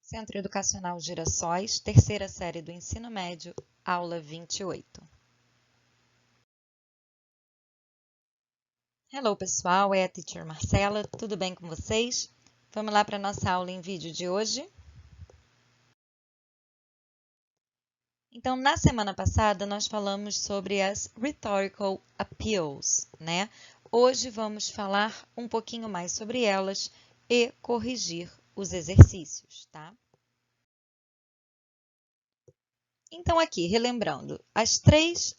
Centro Educacional Girassóis, terceira série do ensino médio, aula 28. Hello, pessoal, é a Teacher Marcela, tudo bem com vocês? Vamos lá para a nossa aula em vídeo de hoje? Então, na semana passada, nós falamos sobre as Rhetorical Appeals, né? Hoje vamos falar um pouquinho mais sobre elas e corrigir os exercícios, tá? Então, aqui, relembrando, as três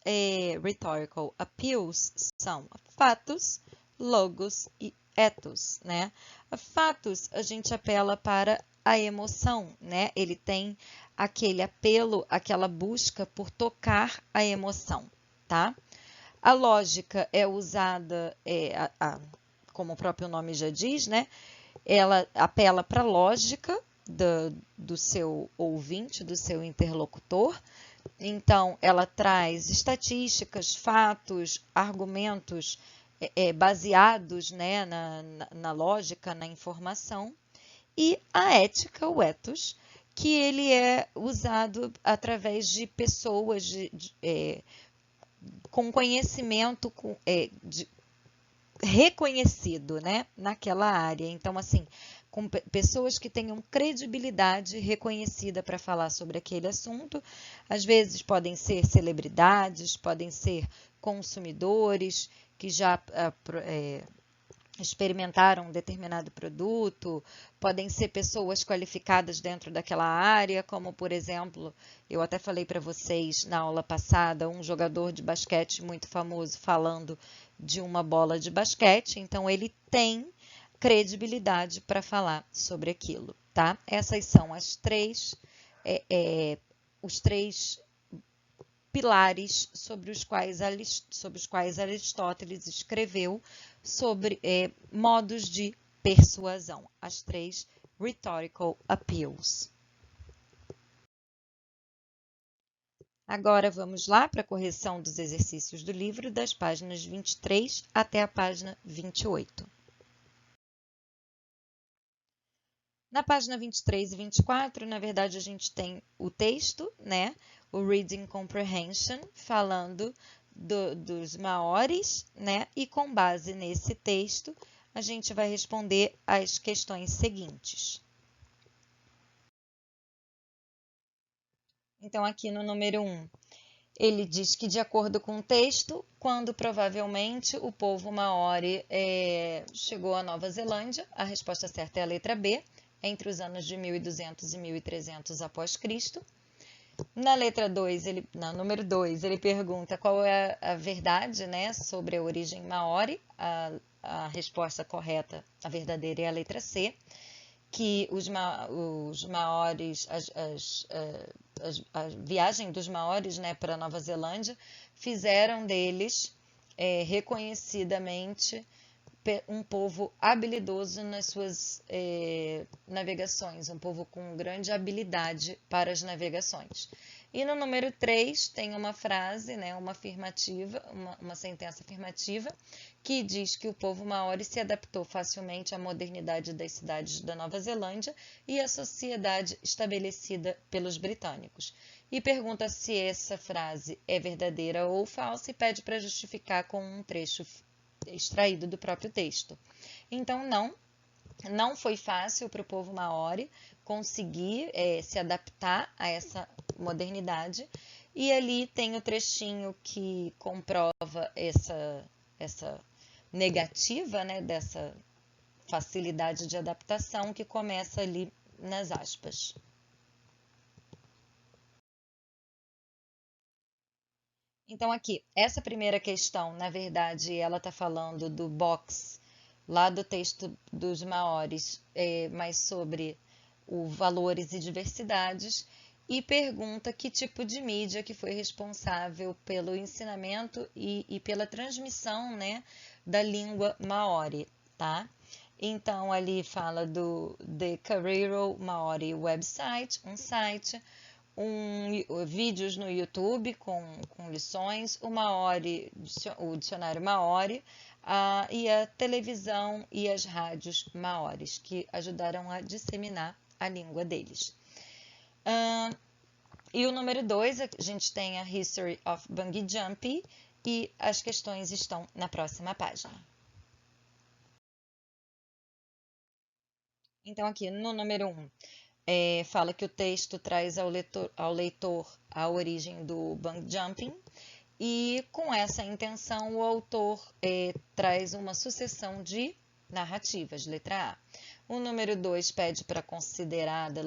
rhetorical appeals são fatos, logos e ethos, né? Fatos, a gente apela para a emoção, né? Ele tem aquele apelo, aquela busca por tocar a emoção, tá? A lógica é usada, como o próprio nome já diz, né? Ela apela para a lógica do seu ouvinte, do seu interlocutor. Então, ela traz estatísticas, fatos, argumentos baseados, né, na lógica, na informação. E a ética, o ethos, que ele é usado através de pessoas com conhecimento reconhecido, né, naquela área. Então, assim, com pessoas que tenham credibilidade reconhecida para falar sobre aquele assunto. Às vezes podem ser celebridades, podem ser consumidores que já experimentaram um determinado produto, podem ser pessoas qualificadas dentro daquela área, como, por exemplo, eu até falei para vocês na aula passada, um jogador de basquete muito famoso falando de uma bola de basquete, então ele tem credibilidade para falar sobre aquilo, tá? Essas são as os três pilares sobre os quais Aristóteles escreveu sobre modos de persuasão, as três rhetorical appeals. Agora vamos lá para a correção dos exercícios do livro, das páginas 23 até a página 28. Na página 23 e 24, na verdade, a gente tem o texto, né? O Reading Comprehension, falando dos maoris, né? E com base nesse texto, a gente vai responder as questões seguintes. Então, aqui no número 1, ele diz que, de acordo com o texto, quando provavelmente o povo maori chegou à Nova Zelândia, a resposta certa é a letra B, entre os anos de 1200 e 1300 após Cristo. Na letra 2, na número 2, ele pergunta qual é a verdade, né, sobre a origem maori. A resposta correta, a verdadeira, é a letra C, que os maoris, a viagem dos maoris, né, para a Nova Zelândia, fizeram deles reconhecidamente um povo habilidoso nas suas navegações, um povo com grande habilidade para as navegações. E no número 3 tem uma frase, né, uma afirmativa, uma sentença afirmativa, que diz que o povo maori se adaptou facilmente à modernidade das cidades da Nova Zelândia e à sociedade estabelecida pelos britânicos. E pergunta se essa frase é verdadeira ou falsa e pede para justificar com um trecho extraído do próprio texto. Então, não foi fácil para o povo maori conseguir se adaptar a essa modernidade. E ali tem o trechinho que comprova essa negativa, né, dessa facilidade de adaptação, que começa ali nas aspas. Então, aqui, essa primeira questão, na verdade, ela está falando do box, lá do texto dos maoris, mas sobre o valores e diversidades, e pergunta que tipo de mídia que foi responsável pelo ensinamento e pela transmissão, né, da língua maori, tá? Então, ali fala do The Carrero Maori Website, um site, vídeos no YouTube com lições, o dicionário Maori, e a televisão e as rádios maoris, que ajudaram a disseminar a língua deles. E o número 2, a gente tem a History of Bungee Jumping e as questões estão na próxima página. Então, aqui no número 1, fala que o texto traz ao leitor a origem do bungee jumping e com essa intenção o autor traz uma sucessão de narrativas, letra A. O número 2 pede para considerar The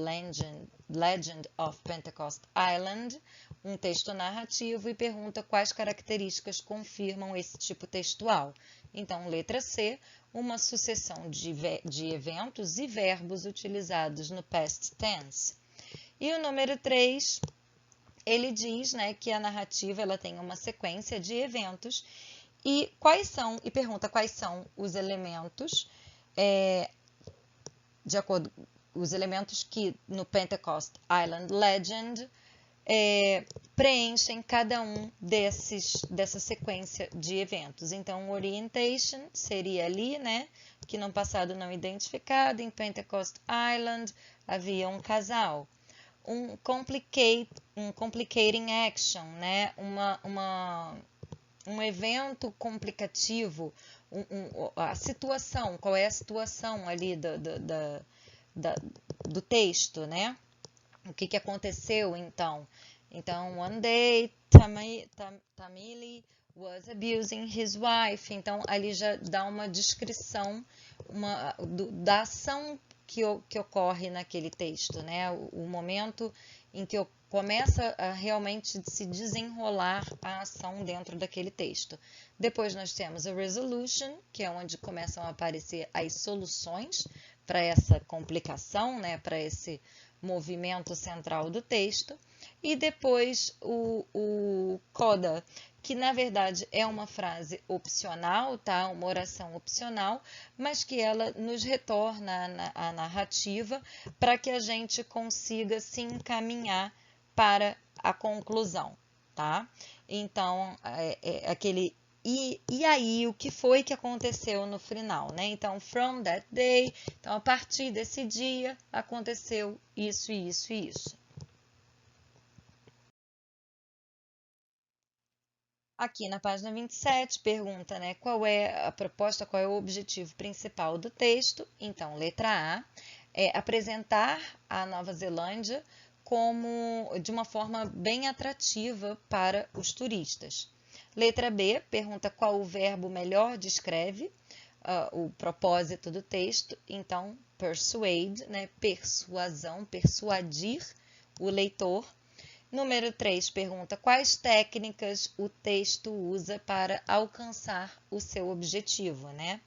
Legend of Pentecost Island, um texto narrativo, e pergunta quais características confirmam esse tipo textual. Então, letra C, uma sucessão de eventos e verbos utilizados no past tense. E o número 3, ele diz, né, que a narrativa ela tem uma sequência de eventos e pergunta quais são os elementos de acordo os elementos que no Pentecost Island Legend preenchem cada um dessa sequência de eventos. Então, orientation seria ali, né, que no passado não identificado, em Pentecost Island havia um casal. Um complicating action, né, um evento complicativo, a situação, qual é a situação ali do texto, né? O que aconteceu então? Então, one day, Tamili was abusing his wife. Então, ali já dá uma descrição da ação que ocorre naquele texto, né? O momento em que começa a realmente se desenrolar a ação dentro daquele texto. Depois nós temos a resolution, que é onde começam a aparecer as soluções para essa complicação, né, para esse movimento central do texto. E depois o coda, que na verdade é uma frase opcional, tá? Uma oração opcional, mas que ela nos retorna a narrativa para que a gente consiga se encaminhar para a conclusão, tá? Então, aquele e aí, o que foi que aconteceu no final, né? Então, from that day, então a partir desse dia, aconteceu isso, isso e isso. Aqui na página 27, pergunta, né, qual é a proposta, qual é o objetivo principal do texto. Então, letra A, apresentar a Nova Zelândia de uma forma bem atrativa para os turistas. Letra B, pergunta qual o verbo melhor descreve o propósito do texto. Então, persuade, né, persuasão, persuadir o leitor. Número 3, pergunta quais técnicas o texto usa para alcançar o seu objetivo, né?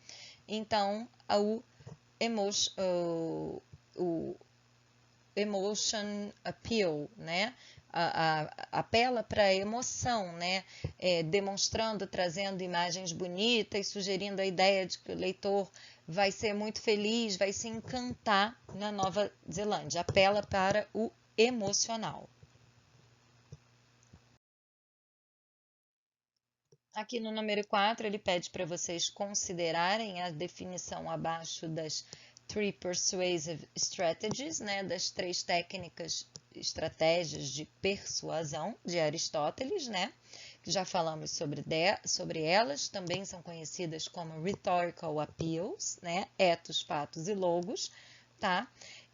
Então, o emotion appeal, né? Apela para a emoção, né? Demonstrando, trazendo imagens bonitas, sugerindo a ideia de que o leitor vai ser muito feliz, vai se encantar na Nova Zelândia. Apela para o emocional. Aqui no número 4, ele pede para vocês considerarem a definição abaixo das Three Persuasive Strategies, né, das 3 estratégias de persuasão de Aristóteles, né, que já falamos sobre elas, também são conhecidas como Rhetorical Appeals, né, etos, patos e logos, tá?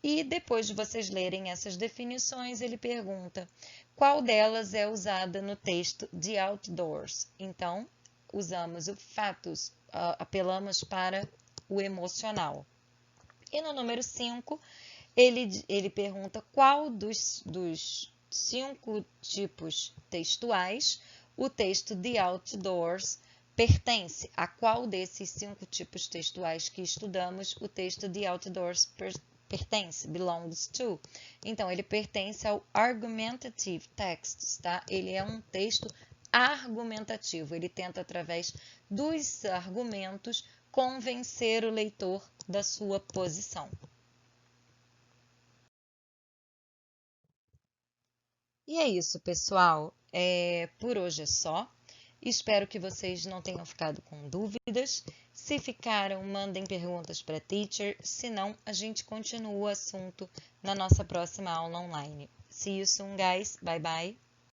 E depois de vocês lerem essas definições, ele pergunta qual delas é usada no texto de Outdoors. Então, usamos o fatos, apelamos para o emocional. E no número 5, ele pergunta qual dos 5 tipos textuais o texto de Outdoors pertence. A qual desses 5 tipos textuais que estudamos o texto de Outdoors pertence, belongs to. Então, ele pertence ao argumentative text, tá? Ele é um texto argumentativo. Ele tenta, através dos argumentos, convencer o leitor da sua posição. E é isso, pessoal. Por hoje é só. Espero que vocês não tenham ficado com dúvidas. Se ficaram, mandem perguntas para a teacher, se não, a gente continua o assunto na nossa próxima aula online. See you soon, guys. Bye bye.